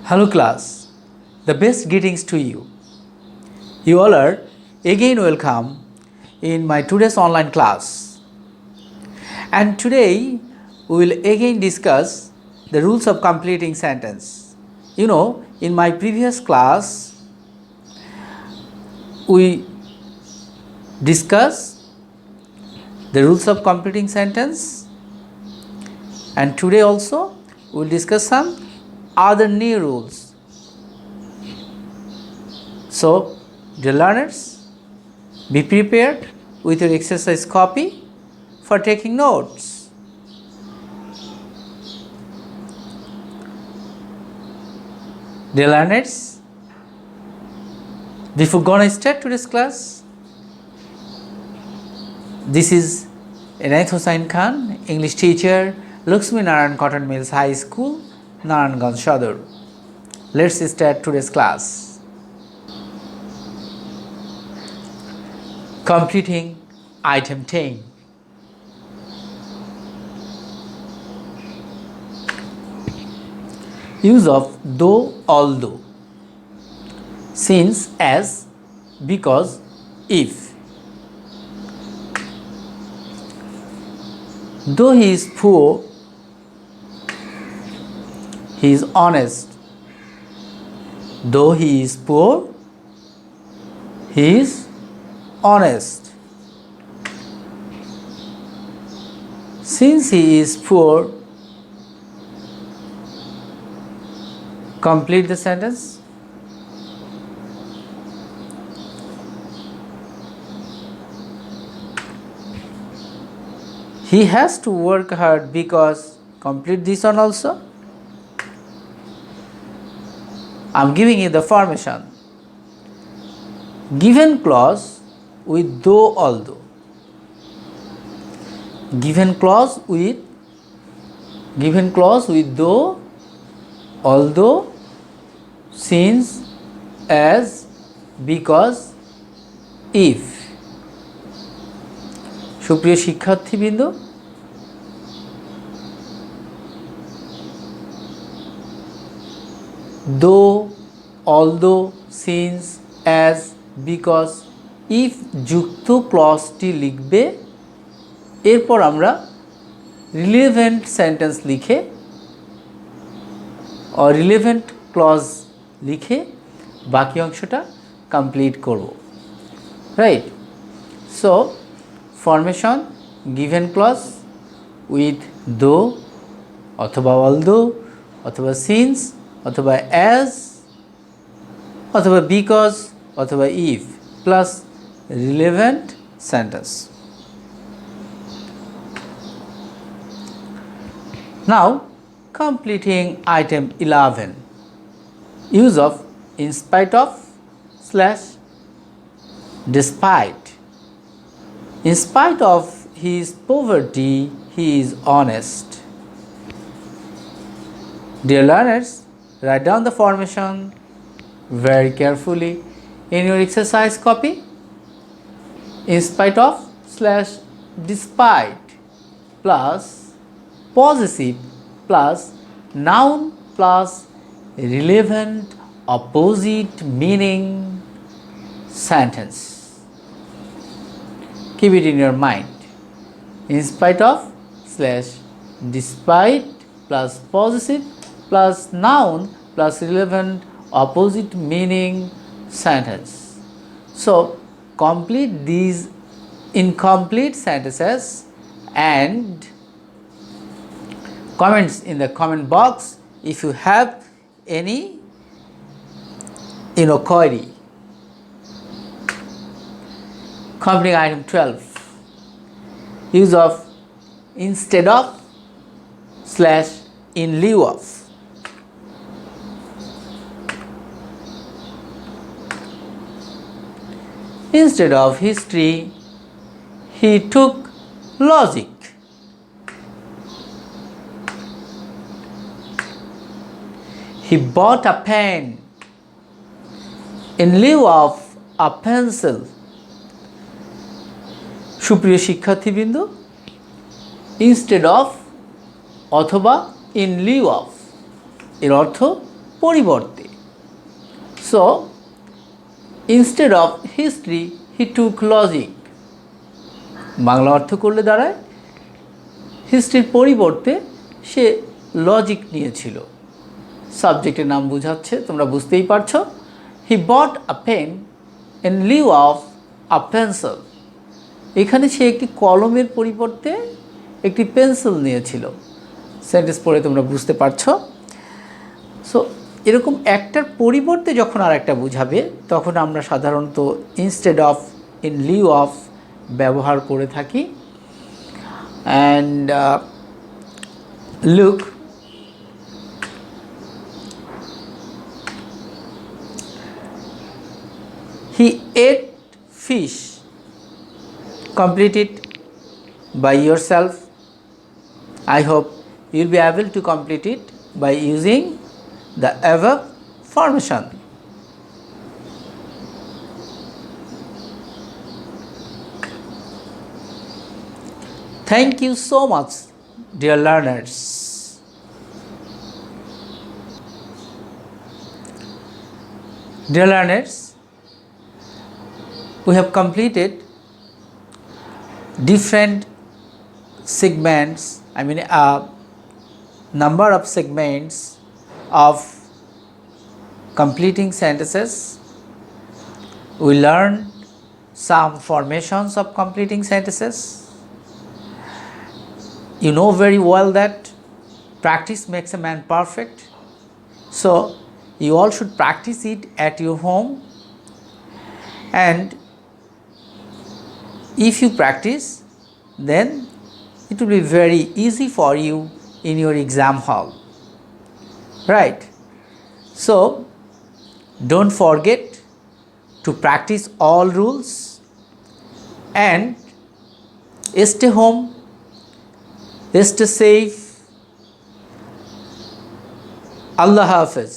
Hello class, the best greetings to you. You all are again welcome in my today's online class. And today we will again discuss the rules of completing sentence. You know, in my previous class we discussed the rules of completing sentence, and today also we will discuss some other new rules. So, dear learners, be prepared with your exercise copy for taking notes. Dear learners, before gonna start today's class, this is Inayat Hossain Khan, English teacher, Lakshmi Narayan Cotton Mills High School, Narayanganj, Sadur. Let's start today's class. Completing item 10. Use of though, although, since, as, because, if. Though he is poor, he is honest. Though he is poor, he is honest. Since he is poor, complete the sentence. He has to work hard because, complete this one also. I am giving you the formation. Given clause with though, although. Given clause with though, although, since, as, because, if. সুপ্রিয় শিক্ষার্থীবৃন্দ, though, although, since, as, because, if যুক্ত ক্লজটি লিখবে, এরপর আমরা relevant sentence লিখে relevant clause লিখে বাকি অংশটা কমপ্লিট করব, right? So formation given clause with though অথবা অলদো অথবা সিন্স অথবা অ্যাজ অথবা বিকজ অথবা if plus relevant sentence. Now completing item 11. Use of in spite of / despite. In spite of his poverty, he is honest. Dear learners, write down the formation very carefully in your exercise copy. In spite of / despite plus possessive plus noun plus relevant opposite meaning sentence. Keep it in your mind. In spite of / despite plus possessive plus noun plus relevant opposite meaning sentence. So complete these incomplete sentences and comments in the comment box if you have any query. Completing item 12. Use of instead of / in lieu of. Instead of history, he took logic. He bought a pen in lieu of a pencil. সুপ্রিয় শিক্ষার্থীবৃন্দ, instead of অথবা in lieu of এর অর্থ পরিবর্তে। So instead of history he took logic. Bangla অর্থ করলে দাঁড়ায় হিস্ট্রির পরিবর্তে সে লজিক নিয়েছিল। সাবজেক্টের নাম বোঝাচ্ছে, তোমরা বুঝতেই পারছো। He bought a pen in lieu of a pencil. এখানে সে একটি কলমের পরিবর্তে একটি পেন্সিল নিয়েছিল। সেন্টেন্স পড়ে তোমরা বুঝতে পারছো। সো এরকম একটার পরিবর্তে যখন আর একটা বোঝাবে তখন আমরা সাধারণত instead of, in lieu of ব্যবহার করে থাকি। And look, he ate fish. Complete it by yourself. I hope you'll be able to complete it by using the above formation. Thank you so much, dear learners. Dear learners, we have completed different segments, a number of segments of completing sentences. We learned some formations of completing sentences. You know very well that practice makes a man perfect. So you all should practice it at your home. And if you practice, then it will be very easy for you in your exam hall. Right? So don't forget to practice all rules and stay home, stay safe. Allah Hafiz.